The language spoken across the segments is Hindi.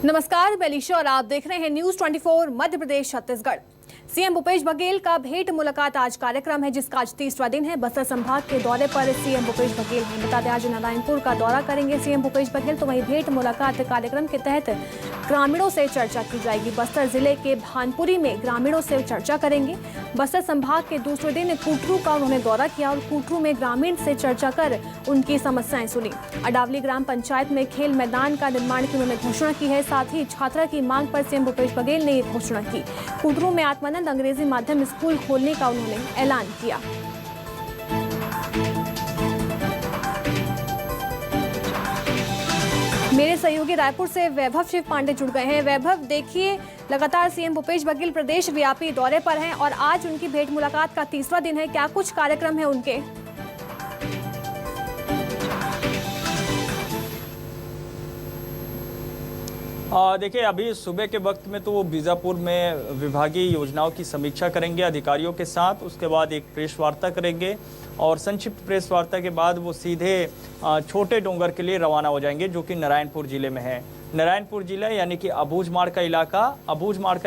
नमस्कार, मैं लीशा और आप देख रहे हैं न्यूज 24 मध्य प्रदेश छत्तीसगढ़। सीएम भूपेश बघेल का भेंट मुलाकात आज कार्यक्रम है, जिसका आज तीसरा दिन है। बस्तर संभाग के दौरे पर सीएम भूपेश बघेल हैं। बता दें, आज नारायणपुर का दौरा करेंगे सीएम भूपेश बघेल। तो वहीं भेंट मुलाकात कार्यक्रम के तहत ग्रामीणों से चर्चा की जाएगी। बस्तर जिले के भानपुरी में ग्रामीणों से चर्चा करेंगे। बस्तर संभाग के दूसरे दिन कुटरू का उन्होंने दौरा किया और कुटरू में ग्रामीण से चर्चा कर उनकी समस्याएं सुनी। अडावली ग्राम पंचायत में खेल मैदान का निर्माण की उन्होंने घोषणा की है। साथ ही छात्रा की मांग पर सीएम भूपेश बघेल ने घोषणा की। कुटरू में आत्मानंद अंग्रेजी माध्यम स्कूल खोलने का उन्होंने ऐलान किया। मेरे सहयोगी रायपुर से वैभव शिव पांडे जुड़ गए हैं। वैभव, देखिए, लगातार सीएम भूपेश बघेल प्रदेश व्यापी दौरे पर हैं और आज उनकी भेंट मुलाकात का तीसरा दिन है। क्या कुछ कार्यक्रम है उनके? देखिए, अभी सुबह के वक्त में तो वो बीजापुर में विभागीय योजनाओं की समीक्षा करेंगे अधिकारियों के साथ। उसके बाद एक प्रेस वार्ता करेंगे और संक्षिप्त प्रेस वार्ता के बाद वो सीधे छोटे डोंगर के लिए रवाना हो जाएंगे, जो कि नारायणपुर जिले में है। नारायणपुर जिला यानी कि अबूझमाड़ का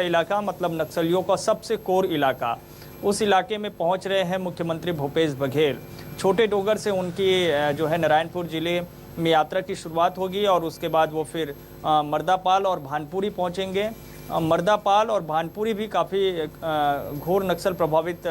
इलाका मतलब नक्सलियों का सबसे कोर इलाका। उस इलाके में पहुंच रहे हैं मुख्यमंत्री भूपेश बघेल। छोटे डोंगर से उनकी जो है नारायणपुर जिले में यात्रा की शुरुआत होगी और उसके बाद वो फिर मर्दापाल और भानपुरी पहुंचेंगे। मर्दापाल और भानपुरी भी काफ़ी घोर नक्सल प्रभावित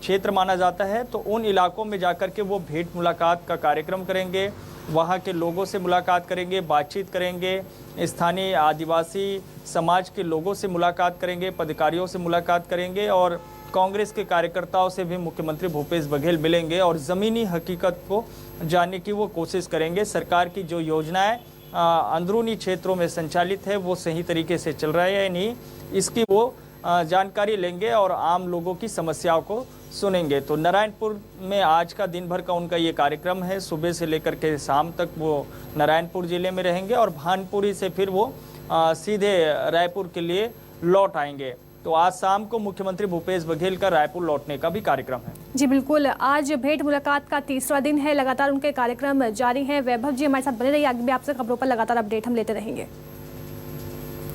क्षेत्र माना जाता है। तो उन इलाकों में जाकर के वो भेंट मुलाकात का कार्यक्रम करेंगे, वहाँ के लोगों से मुलाकात करेंगे, बातचीत करेंगे, स्थानीय आदिवासी समाज के लोगों से मुलाकात करेंगे, पदाधिकारियों से मुलाकात करेंगे और कांग्रेस के कार्यकर्ताओं से भी मुख्यमंत्री भूपेश बघेल मिलेंगे और ज़मीनी हकीकत को जानने की वो कोशिश करेंगे। सरकार की जो योजनाएं अंदरूनी क्षेत्रों में संचालित है वो सही तरीके से चल रहा है या नहीं, इसकी वो जानकारी लेंगे और आम लोगों की समस्याओं को सुनेंगे। तो नारायणपुर में आज का दिन भर का उनका ये कार्यक्रम है। सुबह से लेकर के शाम तक वो नारायणपुर जिले में रहेंगे और भानपुरी से फिर वो सीधे रायपुर के लिए लौट आएंगे। तो आज शाम को मुख्यमंत्री भूपेश बघेल का रायपुर लौटने का भी कार्यक्रम है। जी बिल्कुल, आज भेंट मुलाकात का तीसरा दिन है। लगातार उनके कार्यक्रम जारी हैं। वैभव जी हमारे साथ बने रहिए, आगे भी आपसे खबरों पर लगातार अपडेट हम लेते रहेंगे।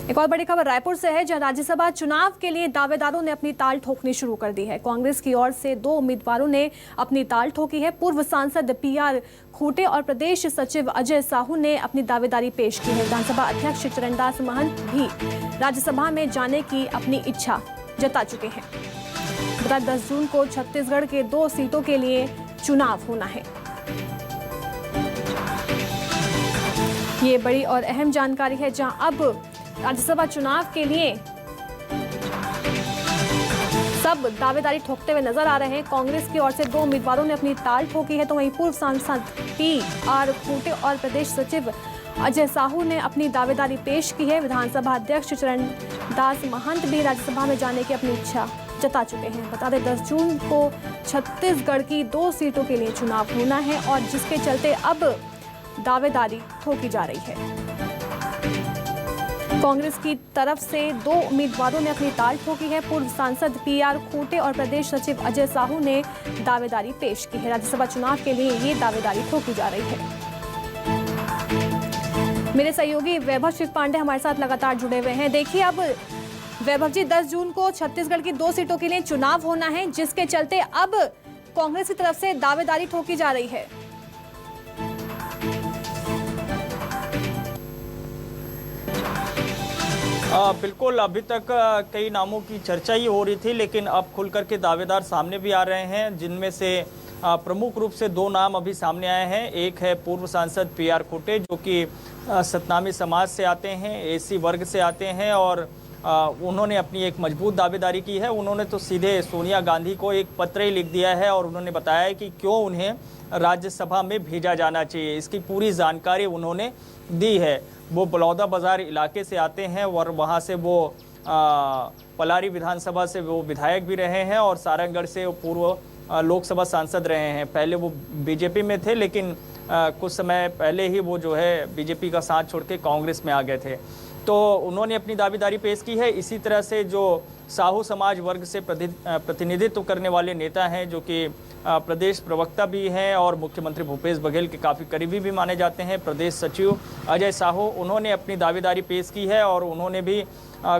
एक और बड़ी खबर रायपुर से है, जहां राज्यसभा चुनाव के लिए दावेदारों ने अपनी ताल ठोकनी शुरू कर दी है। कांग्रेस की ओर से 2 उम्मीदवारों ने अपनी ताल ठोकी है। पूर्व सांसद PR खूटे और प्रदेश सचिव अजय साहू ने अपनी दावेदारी पेश की है। विधानसभा अध्यक्ष चरणदास महंत भी राज्यसभा में जाने की अपनी इच्छा जता चुके हैं। बता 10 जून को छत्तीसगढ़ के 2 सीटों के लिए चुनाव होना है। ये बड़ी और अहम जानकारी है, जहां अब राज्यसभा चुनाव के लिए सब दावेदारी ठोकते हुए नजर आ रहे हैं। कांग्रेस की ओर से 2 उम्मीदवारों ने अपनी ताल ठोकी है, तो वहीं पूर्व सांसद PR खूटे और प्रदेश सचिव अजय साहू ने अपनी दावेदारी पेश की है। विधानसभा अध्यक्ष चरणदास महंत भी राज्यसभा में जाने की अपनी इच्छा जता चुके हैं। बता दें, 10 जून को छत्तीसगढ़ की 2 सीटों के लिए चुनाव होना है और जिसके चलते अब दावेदारी ठोकी जा रही है। कांग्रेस की तरफ से 2 उम्मीदवारों ने अपनी ताल ठोकी है। पूर्व सांसद PR खूटे और प्रदेश सचिव अजय साहू ने दावेदारी पेश की है। राज्यसभा चुनाव के लिए ये दावेदारी ठोकी जा रही है। मेरे सहयोगी वैभव शिव पांडे हमारे साथ लगातार जुड़े हुए हैं। देखिए, अब वैभव जी, 10 जून को छत्तीसगढ़ की 2 सीटों के लिए चुनाव होना है, जिसके चलते अब कांग्रेस की तरफ से दावेदारी ठोकी जा रही है। बिल्कुल, अभी तक कई नामों की चर्चा ही हो रही थी, लेकिन अब खुल करके दावेदार सामने भी आ रहे हैं, जिनमें से प्रमुख रूप से 2 नाम अभी सामने आए हैं। एक है पूर्व सांसद PR खूटे, जो कि सतनामी समाज से आते हैं, SC वर्ग से आते हैं और उन्होंने अपनी एक मजबूत दावेदारी की है। उन्होंने तो सीधे सोनिया गांधी को एक पत्र ही लिख दिया है और उन्होंने बताया है कि क्यों उन्हें राज्यसभा में भेजा जाना चाहिए। इसकी पूरी जानकारी उन्होंने दी है। वो बलौदा बाजार इलाके से आते हैं और वहाँ से वो पलारी विधानसभा से वो विधायक भी रहे हैं और सारंगढ़ से वो पूर्व लोकसभा सांसद रहे हैं। पहले वो बीजेपी में थे, लेकिन कुछ समय पहले ही वो जो है बीजेपी का साथ छोड़ के कांग्रेस में आ गए थे। तो उन्होंने अपनी दावेदारी पेश की है। इसी तरह से जो साहू समाज वर्ग से प्रतिनिधित्व करने वाले नेता हैं, जो कि प्रदेश प्रवक्ता भी हैं और मुख्यमंत्री भूपेश बघेल के काफ़ी करीबी भी माने जाते हैं। प्रदेश सचिव अजय साहू, उन्होंने अपनी दावेदारी पेश की है और उन्होंने भी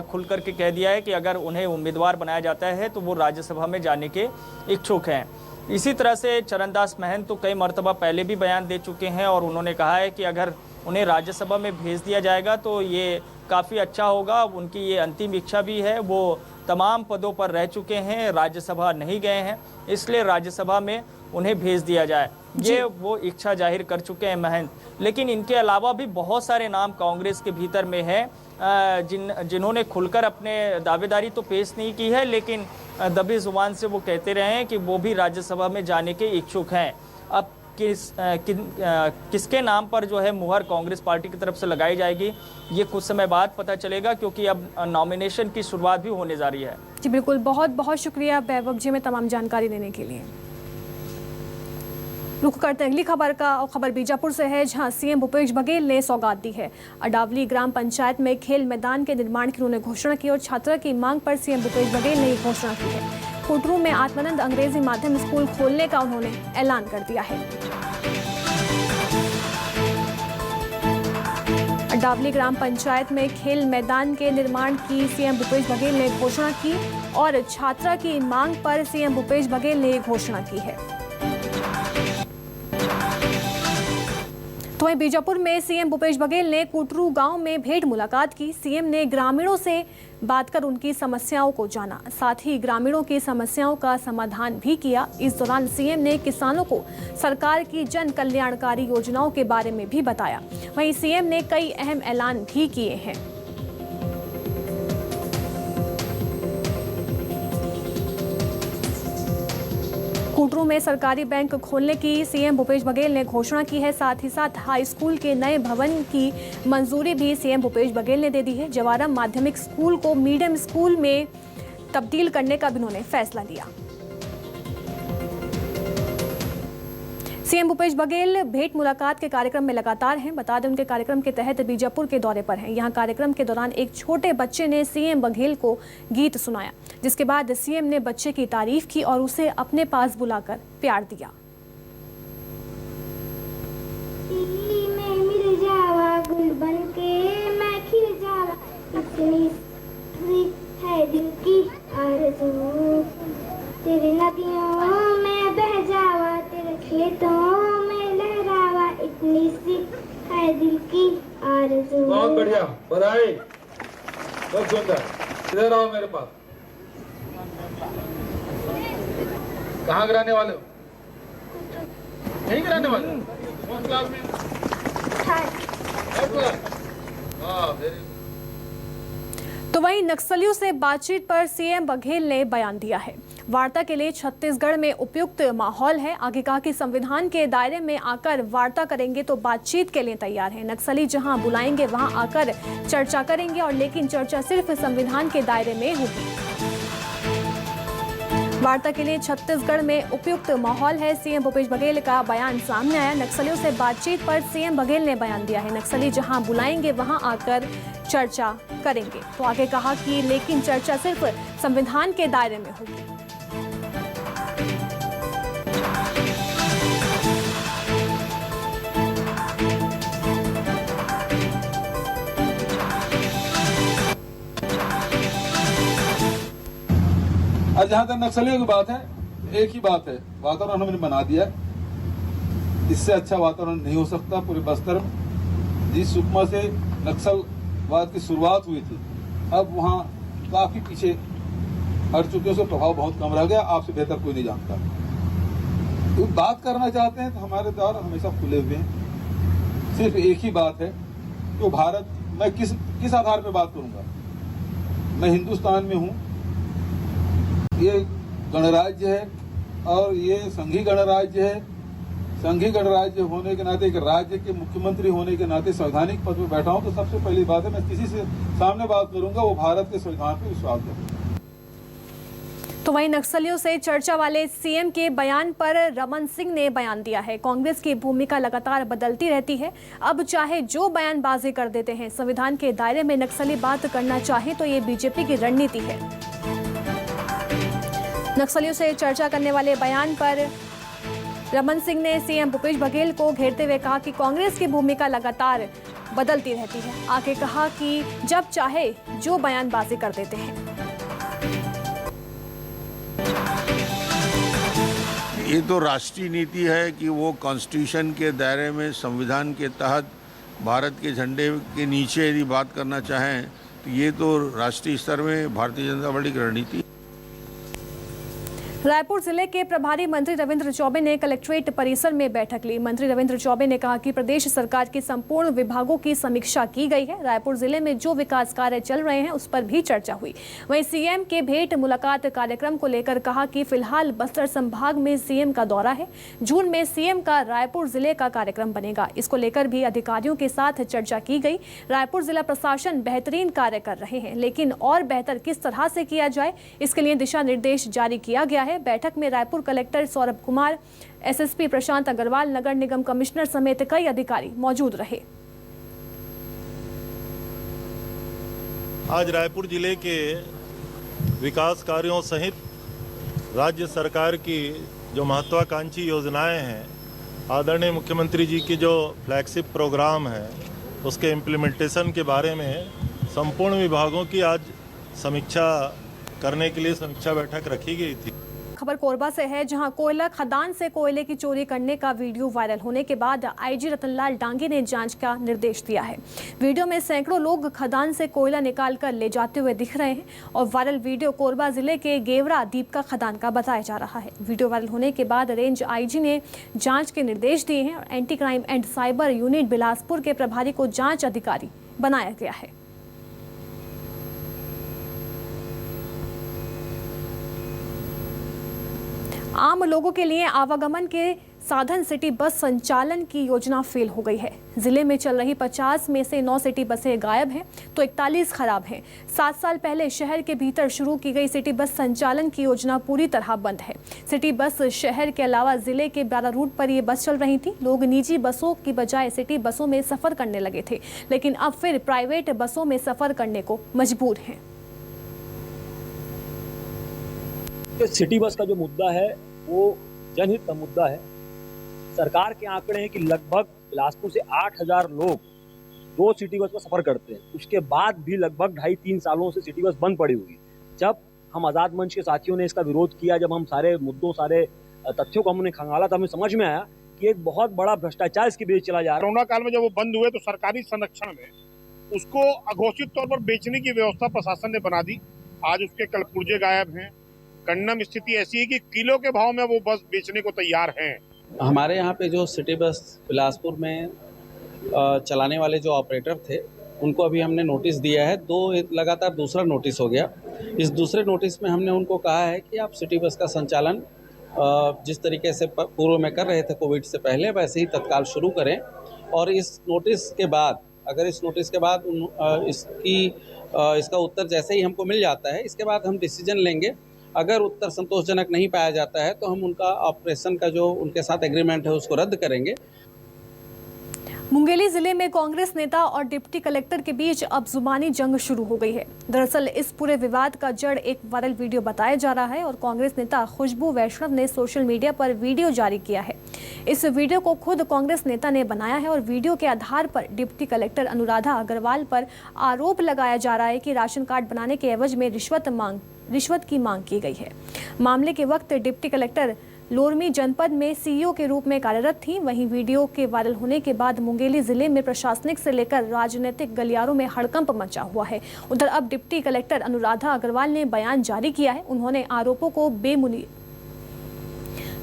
खुल कर के कह दिया है कि अगर उन्हें उम्मीदवार बनाया जाता है तो वो राज्यसभा में जाने के इच्छुक हैं। इसी तरह से चरणदास महंत तो कई मरतबा पहले भी बयान दे चुके हैं और उन्होंने कहा है कि अगर उन्हें राज्यसभा में भेज दिया जाएगा तो ये काफ़ी अच्छा होगा। उनकी ये अंतिम इच्छा भी है, वो तमाम पदों पर रह चुके हैं, राज्यसभा नहीं गए हैं, इसलिए राज्यसभा में उन्हें भेज दिया जाए, ये वो इच्छा जाहिर कर चुके हैं महंत। लेकिन इनके अलावा भी बहुत सारे नाम कांग्रेस के भीतर में है जिन्होंने खुलकर अपने दावेदारी तो पेश नहीं की है, लेकिन दबी जुबान से वो कहते रहे हैं कि वो भी राज्यसभा में जाने के इच्छुक हैं। अब किसके नाम पर जो है मुहर कांग्रेस पार्टी की तरफ से लगाई जाएगी, ये कुछ समय बाद पता चलेगा, क्योंकि अब नॉमिनेशन की शुरुआत भी होने जा रही है। जी बिल्कुल, बहुत बहुत शुक्रिया वैभव जी में तमाम जानकारी देने के लिए। रुख करते हैं अगली खबर का, और खबर बीजापुर से है, जहां सीएम भूपेश बघेल ने सौगात दी है। अडावली ग्राम पंचायत में खेल मैदान के निर्माण की उन्होंने घोषणा की और छात्रा की मांग पर सीएम भूपेश बघेल ने घोषणा की है। कोटरू में आत्मानंद अंग्रेजी माध्यम स्कूल खोलने का उन्होंने ऐलान कर दिया है। अडावली ग्राम पंचायत में खेल मैदान के निर्माण की सीएम भूपेश बघेल ने घोषणा की और छात्रा की मांग पर सीएम भूपेश बघेल ने घोषणा की है। तो वहीं बीजापुर में सीएम भूपेश बघेल ने कोटरू गांव में भेंट मुलाकात की। सीएम ने ग्रामीणों से बात कर उनकी समस्याओं को जाना, साथ ही ग्रामीणों की समस्याओं का समाधान भी किया। इस दौरान सीएम ने किसानों को सरकार की जन कल्याणकारी योजनाओं के बारे में भी बताया। वहीं सीएम ने कई अहम ऐलान भी किए हैं। कोटरू में सरकारी बैंक खोलने की सीएम भूपेश बघेल ने घोषणा की है। साथ ही साथ हाई स्कूल के नए भवन की मंजूरी भी सीएम भूपेश बघेल ने दे दी है। जवारम माध्यमिक स्कूल को मीडियम स्कूल में तब्दील करने का भी उन्होंने फैसला लिया। सीएम भूपेश बघेल भेंट मुलाकात के कार्यक्रम में लगातार हैं। बता दें उनके कार्यक्रम के तहत बीजापुर के दौरे पर हैं। यहां कार्यक्रम के दौरान एक छोटे बच्चे ने सीएम बघेल को गीत सुनाया, जिसके बाद सीएम ने बच्चे की तारीफ की और उसे अपने पास बुलाकर प्यार दिया। में मिल जावा गुल बनके मैं खिल जावा, इतनी है दिल की आरज़ू, तेरे नदियों में बह जावा, तेरे खेतों में लहरावा, इतनी सी है दिल की आरज़ू। बहुत बढ़िया, बधाई, बहुत सुंदर। इधर आओ मेरे पास। कहाँ गिराने वाले हो? यहीं गिराने वाले हो? कौन क्लास में? हाँ, वेरी। तो वहीं नक्सलियों से बातचीत पर सीएम बघेल ने बयान दिया है। वार्ता के लिए छत्तीसगढ़ में उपयुक्त माहौल है। आगे कहा कि संविधान के दायरे में आकर वार्ता करेंगे तो बातचीत के लिए तैयार है। नक्सली जहां बुलाएंगे वहां आकर चर्चा करेंगे, और लेकिन चर्चा सिर्फ संविधान के दायरे में होगी। वार्ता के लिए छत्तीसगढ़ में उपयुक्त माहौल है, सीएम भूपेश बघेल का बयान सामने आया। नक्सलियों से बातचीत पर सीएम बघेल ने बयान दिया है। नक्सली जहां बुलाएंगे वहां आकर चर्चा करेंगे। तो आगे कहा कि लेकिन चर्चा सिर्फ संविधान के दायरे में होगी। आज जहाँ तक नक्सलियों की बात है, एक ही बात है, वातावरण हमने बना दिया। इससे अच्छा वातावरण नहीं हो सकता पूरे बस्तर में। जिस सुकमा से नक्सलवाद की शुरुआत हुई थी, अब वहाँ काफी पीछे हट चुके, उसका प्रभाव बहुत कम रह गया। आपसे बेहतर कोई नहीं जानता। तो बात करना चाहते हैं तो हमारे द्वार हमेशा खुले हुए हैं। सिर्फ एक ही बात है, तो भारत, मैं किस आधार पर बात करूंगा? मैं हिंदुस्तान में हूँ, ये गणराज्य है और ये संघीय गणराज्य है। संघीय गणराज्य होने के नाते, एक राज्य के मुख्यमंत्री होने के नाते संवैधानिक पद पर बैठा हूं, तो सबसे पहली बात है मैं किसी से सामने बात करूंगा वो भारत के संविधान पर विश्वास करूंगा। तो वहीं नक्सलियों से चर्चा वाले सीएम के बयान पर रमन सिंह ने बयान दिया है। कांग्रेस की भूमिका लगातार बदलती रहती है। अब चाहे जो बयानबाजी कर देते हैं, संविधान के दायरे में नक्सली बात करना चाहे तो ये बीजेपी की रणनीति है। नक्सलियों से चर्चा करने वाले बयान पर रमन सिंह ने सीएम भूपेश बघेल को घेरते हुए कहा कि कांग्रेस की भूमिका लगातार बदलती रहती है। आगे कहा कि जब चाहे जो बयानबाजी कर देते हैं। ये तो राष्ट्रीय नीति है कि वो कॉन्स्टिट्यूशन के दायरे में, संविधान के तहत भारत के झंडे के नीचे यदि बात करना चाहें तो ये तो राष्ट्रीय स्तर में भारतीय जनता पार्टी की रणनीति। रायपुर जिले के प्रभारी मंत्री रविंद्र चौबे ने कलेक्ट्रेट परिसर में बैठक ली। मंत्री रविंद्र चौबे ने कहा कि प्रदेश सरकार के संपूर्ण विभागों की समीक्षा की गई है। रायपुर जिले में जो विकास कार्य चल रहे हैं उस पर भी चर्चा हुई। वहीं सीएम के भेंट मुलाकात कार्यक्रम को लेकर कहा कि फिलहाल बस्तर संभाग में सीएम का दौरा है। जून में सीएम का रायपुर जिले का कार्यक्रम बनेगा। इसको लेकर भी अधिकारियों के साथ चर्चा की गई। रायपुर जिला प्रशासन बेहतरीन कार्य कर रहे हैं, लेकिन और बेहतर किस तरह से किया जाए इसके लिए दिशा निर्देश जारी किया गया है। बैठक में रायपुर कलेक्टर सौरभ कुमार, एसएसपी प्रशांत अग्रवाल, नगर निगम कमिश्नर समेत कई अधिकारी मौजूद रहे। आज रायपुर जिले के विकास कार्यों सहित राज्य सरकार की जो महत्वाकांक्षी योजनाएं हैं, आदरणीय मुख्यमंत्री जी की जो फ्लैगशिप प्रोग्राम है, उसके इम्प्लीमेंटेशन के बारे में संपूर्ण विभागों की आज समीक्षा करने के लिए समीक्षा बैठक रखी गई थी। खबर कोरबा से है, जहां कोयला खदान से कोयले की चोरी करने का वीडियो वायरल होने के बाद आईजी रतनलाल डांगे ने जांच का निर्देश दिया है। वीडियो में सैकड़ों लोग खदान से कोयला निकालकर ले जाते हुए दिख रहे हैं और वायरल वीडियो कोरबा जिले के गेवरा दीपका खदान का बताया जा रहा है। वीडियो वायरल होने के बाद रेंज आईजी ने जाँच के निर्देश दिए हैं और anti crime and cyber unit Bilaspur के प्रभारी को जाँच अधिकारी बनाया गया है। आम लोगों के लिए आवागमन के साधन सिटी बस संचालन की योजना फेल हो गई है। जिले में चल रही 50 में से 9 सिटी बसें गायब हैं तो 41 खराब हैं। 7 साल पहले शहर के भीतर शुरू की गई सिटी बस संचालन की योजना पूरी तरह बंद है। सिटी बस शहर के अलावा जिले के 12 रूट पर ये बस चल रही थी। लोग निजी बसों की बजाय सिटी बसों में सफर करने लगे थे, लेकिन अब फिर प्राइवेट बसों में सफर करने को मजबूर हैं। सिटी बस का जो मुद्दा है वो जनहित का मुद्दा है। सरकार के आंकड़े हैं कि लगभग बिलासपुर से 8000 लोग 2 सिटी बस में सफर करते हैं। उसके बाद भी लगभग 2.5-3 सालों से सिटी बस बंद पड़ी हुई। जब हम आज़ाद मंच के साथियों ने इसका विरोध किया, जब हम सारे मुद्दों, सारे तथ्यों को हमने खंगाला, तो हमें समझ में आया कि एक बहुत बड़ा भ्रष्टाचार इसके बीच चला जा रहा है। कोरोना काल में जब वो बंद हुए तो सरकारी संरक्षण में उसको अघोषित तौर पर बेचने की व्यवस्था प्रशासन ने बना दी। आज उसके कल पुर्जे गायब हैं। कंडम स्थिति ऐसी है कि किलो के भाव में वो बस बेचने को तैयार हैं। हमारे यहाँ पे जो सिटी बस बिलासपुर में चलाने वाले जो ऑपरेटर थे, उनको अभी हमने नोटिस दिया है। 2 लगातार दूसरा नोटिस हो गया। इस दूसरे नोटिस में हमने उनको कहा है कि आप सिटी बस का संचालन जिस तरीके से पूर्व में कर रहे थे कोविड से पहले, वैसे ही तत्काल शुरू करें। और इस नोटिस के बाद, अगर इस नोटिस के बाद इसका उत्तर जैसे ही हमको मिल जाता है, इसके बाद हम डिसीजन लेंगे। अगर उत्तर संतोषजनक नहीं पाया जाता है तो हम उनका ऑपरेशन का जो उनके साथ एग्रीमेंट है उसको रद्द करेंगे। मुंगेली जिले में कांग्रेस नेता और डिप्टी कलेक्टर के बीच अब जुबानी जंग शुरू हो गई है। दरअसल इस पूरे विवाद का जड़ एक वायरल वीडियो बताया जा रहा है और कांग्रेस नेता खुशबू वैष्णव ने सोशल मीडिया पर वीडियो जारी किया है। इस वीडियो को खुद कांग्रेस नेता ने बनाया है और वीडियो के आधार पर डिप्टी कलेक्टर अनुराधा अग्रवाल पर आरोप लगाया जा रहा है कि राशन कार्ड बनाने के एवज में रिश्वत की मांग की गई है। मामले के वक्त डिप्टी कलेक्टर लोरमी जनपद में सीईओ के रूप में कार्यरत थी। वहीं वीडियो के वायरल होने के बाद मुंगेली जिले में प्रशासनिक से लेकर राजनीतिक गलियारों में हड़कंप मचा हुआ है। उधर अब डिप्टी कलेक्टर अनुराधा अग्रवाल ने बयान जारी किया है। उन्होंने आरोपों को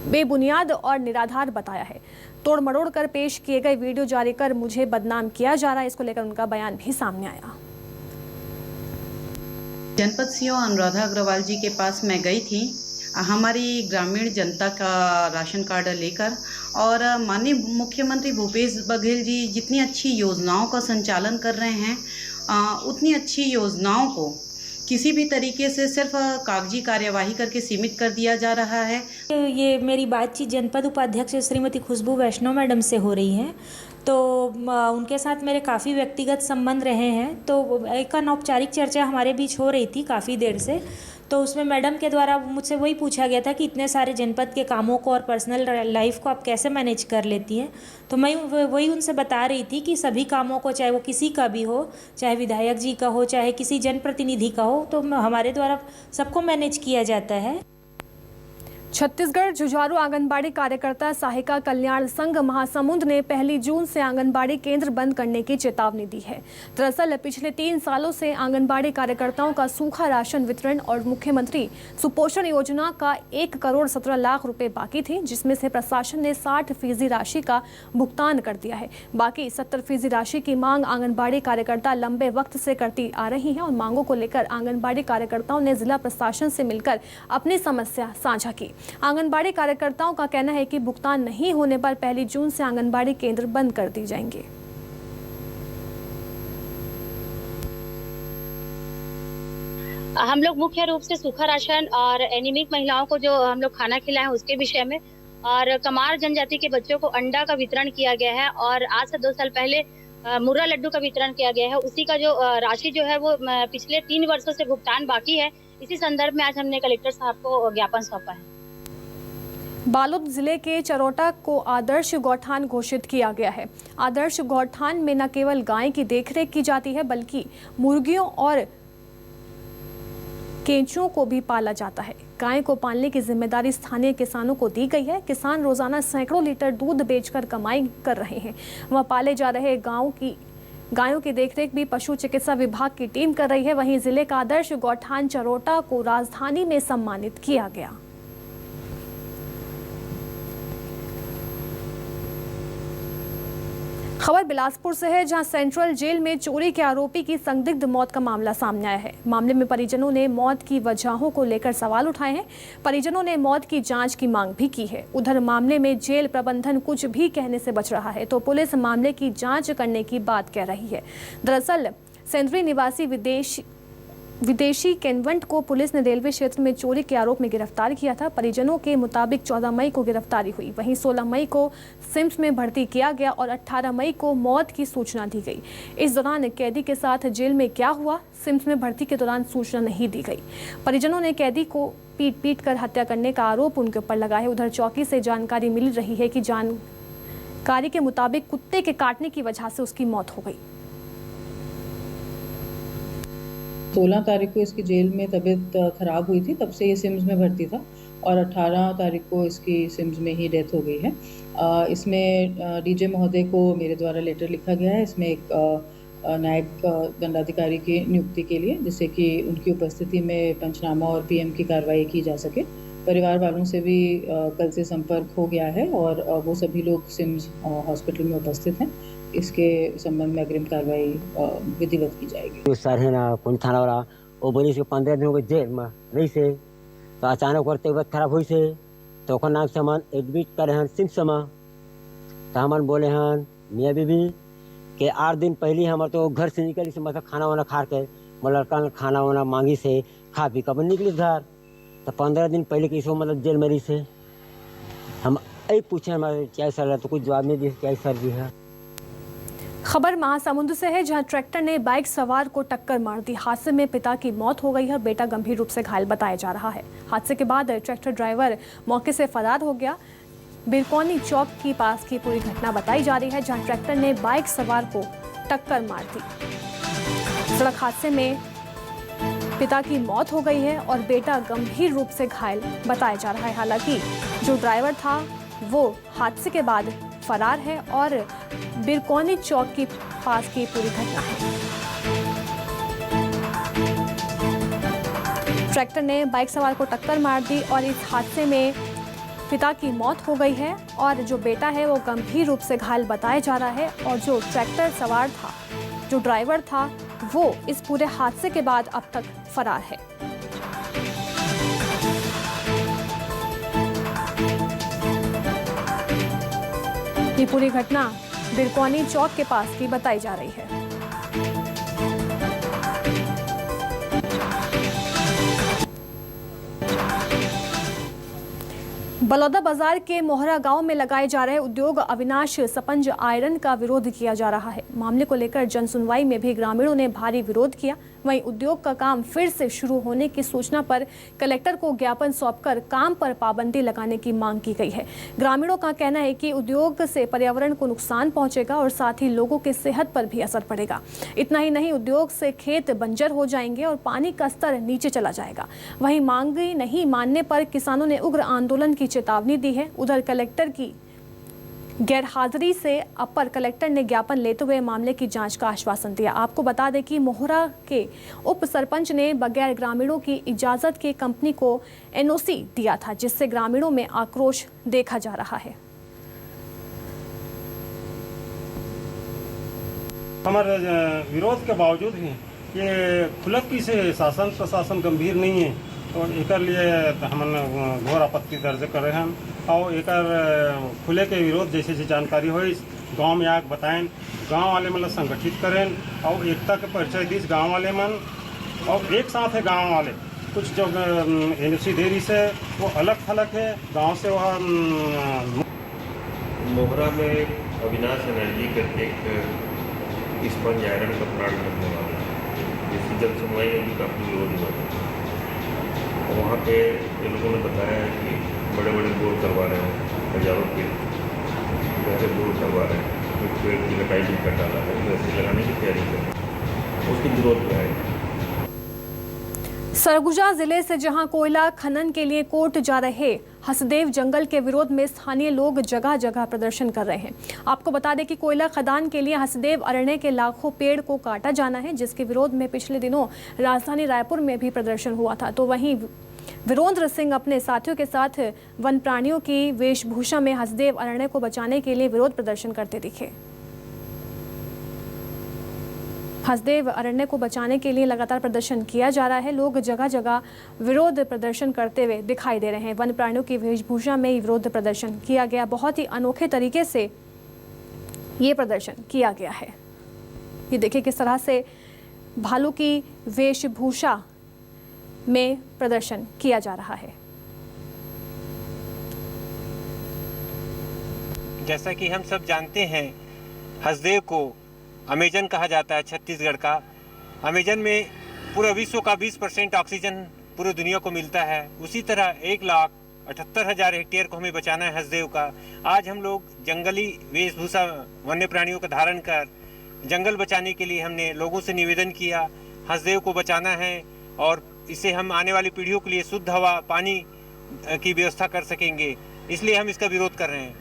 बेबुनियाद और निराधार बताया है। तोड़ मरोड़ कर पेश किए गए वीडियो जारी कर मुझे बदनाम किया जा रहा है, इसको लेकर उनका बयान भी सामने आया। जनपद सीईओ अनुराधा अग्रवाल जी के पास मैं गई थी हमारी ग्रामीण जनता का राशन कार्ड लेकर, और माननीय मुख्यमंत्री भूपेश बघेल जी जितनी अच्छी योजनाओं का संचालन कर रहे हैं, उतनी अच्छी योजनाओं को किसी भी तरीके से सिर्फ कागजी कार्यवाही करके सीमित कर दिया जा रहा है। ये मेरी बातचीत जनपद उपाध्यक्ष श्रीमती खुशबू वैष्णव मैडम से हो रही है, तो उनके साथ मेरे काफ़ी व्यक्तिगत संबंध रहे हैं। तो एक अनौपचारिक चर्चा हमारे बीच हो रही थी काफ़ी देर से। तो उसमें मैडम के द्वारा मुझसे वही पूछा गया था कि इतने सारे जनपद के कामों को और पर्सनल लाइफ को आप कैसे मैनेज कर लेती हैं। तो मैं वही उनसे बता रही थी कि सभी कामों को, चाहे वो किसी का भी हो, चाहे विधायक जी का हो, चाहे किसी जनप्रतिनिधि का हो, तो हमारे द्वारा सबको मैनेज किया जाता है। छत्तीसगढ़ जुझारू आंगनबाड़ी कार्यकर्ता सहायिका कल्याण संघ महासमुंद ने 1 जून से आंगनबाड़ी केंद्र बंद करने की चेतावनी दी है। दरअसल पिछले 3 सालों से आंगनबाड़ी कार्यकर्ताओं का सूखा राशन वितरण और मुख्यमंत्री सुपोषण योजना का 1 करोड़ 17 लाख रुपए बाकी थे, जिसमें से प्रशासन ने 60% राशि का भुगतान कर दिया है। बाकी 70% राशि की मांग आंगनबाड़ी कार्यकर्ता लंबे वक्त से करती आ रही हैं और मांगों को लेकर आंगनबाड़ी कार्यकर्ताओं ने जिला प्रशासन से मिलकर अपनी समस्या साझा की। आंगनबाड़ी कार्यकर्ताओं का कहना है कि भुगतान नहीं होने पर 1 जून से आंगनबाड़ी केंद्र बंद कर दिए जाएंगे। हम लोग मुख्य रूप से सूखा राशन और एनीमिक महिलाओं को जो हम लोग खाना खिलाएं उसके विषय में, और कमार जनजाति के बच्चों को अंडा का वितरण किया गया है और आज से 2 साल पहले मुर्रा लड्डू का वितरण किया गया है। उसी का जो राशि जो है वो पिछले 3 वर्षों से भुगतान बाकी है। इसी संदर्भ में आज हमने कलेक्टर साहब को ज्ञापन सौंपा है। बालोद जिले के चरोटा को आदर्श गौठान घोषित किया गया है। आदर्श गौठान में न केवल गाय की देखरेख की जाती है बल्कि मुर्गियों और केंचुओं को भी पाला जाता है। गाय को पालने की जिम्मेदारी स्थानीय किसानों को दी गई है। किसान रोजाना सैकड़ों लीटर दूध बेचकर कमाई कर रहे हैं। वह पाले जा रहे गायों की देखरेख भी पशु चिकित्सा विभाग की टीम कर रही है। वहीं जिले का आदर्श गौठान चरोटा को राजधानी में सम्मानित किया गया। खबर बिलासपुर से है, जहां सेंट्रल जेल में चोरी के आरोपी की संदिग्ध मौत का मामला सामने आया है। मामले में परिजनों ने मौत की वजहों को लेकर सवाल उठाए हैं। परिजनों ने मौत की जांच की मांग भी की है। उधर मामले में जेल प्रबंधन कुछ भी कहने से बच रहा है, तो पुलिस मामले की जांच करने की बात कह रही है। दरअसल सेंद्री निवासी विदेशी कैनवंट को पुलिस ने रेलवे क्षेत्र में चोरी के आरोप में गिरफ्तार किया था। परिजनों के मुताबिक 14 मई को गिरफ्तारी हुई। वहीं 16 मई को सिम्स में भर्ती किया गया और 18 मई को मौत की सूचना दी गई। इस दौरान कैदी के साथ जेल में क्या हुआ, सिम्स में भर्ती के दौरान सूचना नहीं दी गई। परिजनों ने कैदी को पीट कर हत्या करने का आरोप उनके ऊपर लगा है। उधर चौकी से जानकारी मिल रही है कि जानकारी के मुताबिक कुत्ते के काटने की वजह से उसकी मौत हो गई। 16 तारीख को इसकी जेल में तबीयत ख़राब हुई थी, तब से ये सिम्स में भर्ती था और 18 तारीख को इसकी सिम्स में ही डेथ हो गई है। इसमें डीजे महोदय को मेरे द्वारा लेटर लिखा गया है। इसमें एक न्यायिक दंडाधिकारी की नियुक्ति के लिए, जिससे कि उनकी उपस्थिति में पंचनामा और पीएम की कार्रवाई की जा सके। परिवार वालों से भी कल से संपर्क हो गया है और वो सभी लोग सिम्स हॉस्पिटल में उपस्थित हैं। इसके संबंध में अग्रिम कार्रवाई विधिवत की जाएगी। सर है ना कौन थाना वाला वो बोली 15 दिन हो गए जेल में रही से, तो अचानक और तबियत खराब हुई से तो नाम से हम एडमिट करे हैं सिम्स में। तो हम बोले हैं मियाँ बीबी के 8 दिन पहले हमारे तो घर से निकली से मतलब खाना वाना खा के लड़का ने खाना वाना मांगी से खा पी कर निकली घर। तो 15 दिन पहले किसी मतलब जेल में रही से हम यही पूछे हमारे क्या सर, तो कुछ जवाब नहीं दिए क्या सर जी है। खबर महासमुंद से है, जहां ट्रैक्टर ने बाइक सवार को टक्कर मार दी। हादसे में पिता की मौत हो गई है और बेटा गंभीर रूप से घायल बताया जा रहा है। हादसे के बाद ट्रैक्टर ड्राइवर मौके से फरार हो गया। बिरकौनी चौक के पास की पूरी घटना बताई जा रही है, जहां ट्रैक्टर ने बाइक सवार को टक्कर मार दी। सड़क हादसे में पिता की मौत हो गई है और बेटा गंभीर रूप से घायल बताया जा रहा है। हालांकि जो ड्राइवर था वो हादसे के बाद फरार है और बिरकौनी चौक के पास की पूरी घटना है। ट्रैक्टर ने बाइक सवार को टक्कर मार दी और इस हादसे में पिता की मौत हो गई है और जो बेटा है वो गंभीर रूप से घायल बताया जा रहा है। और जो ट्रैक्टर सवार था, जो ड्राइवर था, वो इस पूरे हादसे के बाद अब तक फरार है। ये पूरी घटना बिरकौनी चौक के पास की बताई जा रही है। बलौदा बाजार के मोहरा गांव में लगाए जा रहे उद्योग अविनाश स्पंज आयरन का विरोध किया जा रहा है। मामले को लेकर जन सुनवाई में भी ग्रामीणों ने भारी विरोध किया। वहीं उद्योग का काम फिर से शुरू होने की सूचना पर कलेक्टर को ज्ञापन सौंपकर काम पर पाबंदी लगाने की मांग की गई है। ग्रामीणों का कहना है कि उद्योग से पर्यावरण को नुकसान पहुंचेगा और साथ ही लोगों की सेहत पर भी असर पड़ेगा। इतना ही नहीं, उद्योग से खेत बंजर हो जाएंगे और पानी का स्तर नीचे चला जाएगा। वहीं मांग नहीं मानने पर किसानों ने उग्र आंदोलन की चेतावनी दी है। उधर कलेक्टर की गैरहाजिरी से अपर कलेक्टर ने ज्ञापन लेते हुए मामले की जांच का आश्वासन दिया। आपको बता दें कि मोहरा के उप सरपंच ने बगैर ग्रामीणों की इजाजत के कंपनी को एनओसी दिया था, जिससे ग्रामीणों में आक्रोश देखा जा रहा है। हमारे विरोध के बावजूद भी ये खुलत की से शासन प्रशासन गंभीर नहीं है और एक लिए हमन घोर आपत्ति दर्ज कर रहे हैं और एक खुले के विरोध जैसे जानकारी हो गांव में आग बताएं, गांव वाले मतलब संगठित करें और एकता के परिचय दीज गांव वाले मन और एक साथ है गांव वाले। कुछ जो एनओसी देरी से वो अलग थलग है गांव से वह मोहरा में अविनाश एनर्जी करके एक स्पंज आयरन का प्लांट रखने वाला है, जिसकी जन सुनवाई में भी काफ़ी विरोध हुआ। वहाँ पे ये लोगों ने बताया है कि बड़े बड़े बोर करवा रहे हैं, हजारों के जैसे बोर करवा रहे हैं, कुछ पेड़ की कटाई भी कर डाला है, वैसे लगाने की तैयारी कर रहे हैं, उसकी विरोध में आएगी। सरगुजा जिले से जहां कोयला खनन के लिए कोर्ट जा रहे हसदेव जंगल के विरोध में स्थानीय लोग जगह जगह प्रदर्शन कर रहे हैं। आपको बता दें कि कोयला खदान के लिए हसदेव अरण्य के लाखों पेड़ को काटा जाना है, जिसके विरोध में पिछले दिनों राजधानी रायपुर में भी प्रदर्शन हुआ था। तो वहीं वीरेंद्र सिंह अपने साथियों के साथ वन प्राणियों की वेशभूषा में हसदेव अरण्य को बचाने के लिए विरोध प्रदर्शन करते दिखे। हसदेव अरण्य को बचाने के लिए लगातार प्रदर्शन किया जा रहा है। लोग जगह जगह विरोध प्रदर्शन करते हुए दिखाई दे रहे हैं। वन प्राणियों की वेशभूषा में विरोध प्रदर्शन किया गया। बहुत ही अनोखे तरीके से ये प्रदर्शन किया गया है। ये देखिए किस तरह से भालू की वेशभूषा में प्रदर्शन किया जा रहा है। जैसा कि हम सब जानते हैं, हसदेव को अमेजन कहा जाता है छत्तीसगढ़ का। अमेजन में पूरे विश्व का 20% ऑक्सीजन पूरी दुनिया को मिलता है। उसी तरह 1,78,000 हेक्टेयर को हमें बचाना है हसदेव का। आज हम लोग जंगली वेशभूषा वन्य प्राणियों का धारण कर जंगल बचाने के लिए हमने लोगों से निवेदन किया। हसदेव को बचाना है और इससे हम आने वाली पीढ़ियों के लिए शुद्ध हवा, पानी की व्यवस्था कर सकेंगे, इसलिए हम इसका विरोध कर रहे हैं।